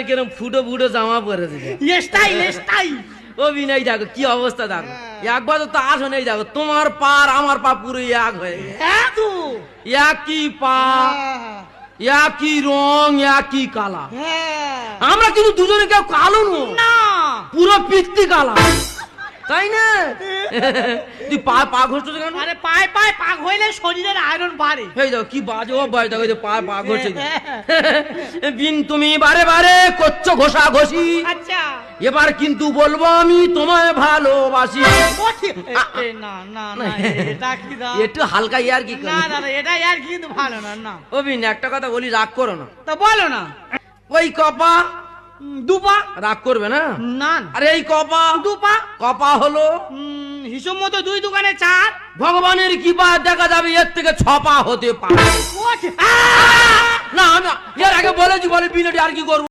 কিরম ফুটো ফুটো জামা পরেছে ও বিনয় দেখো কি অবস্থা দেখো একবার তো আসো নেই দেখো তোমার পার আমার পা পুরো এক হয়ে একই পা একই রং একই কালা আমরা কিন্তু দুজনে কেউ কালো না পুরো পিত্তি কালা তাই না তুই পা পা ঘষছো কেন? আরে পায়ে পায়ে পাক হইলে শরীরের আয়রন বাড়ে। এই দেখো কি বাজে ও বাজে দেখো পা পা ঘষছে বিন তুমি বারে বারে করছো ঘষা ঘষি। আচ্ছা এবার কিন্তু বলবো আমি তোমায় ভালোবাসি। না না না এটা কি দা একটু হালকা ইয়ার কি না দাদা এটা ইয়ার কি কিন্তু ভালো না না ও বিন একটা কথা বলি রাগ করো না তো বলো না ওই কপা দুপা রাগ করবে না না আরে এই কপা দুপা কপা হলো হিসাব মতো দুই দোকানে চার ভগবানের কৃপা দেখা যাবে এর থেকে ছপা হতে পারে না না এর আগে বলেছি বলে বিনটি আর কি করবো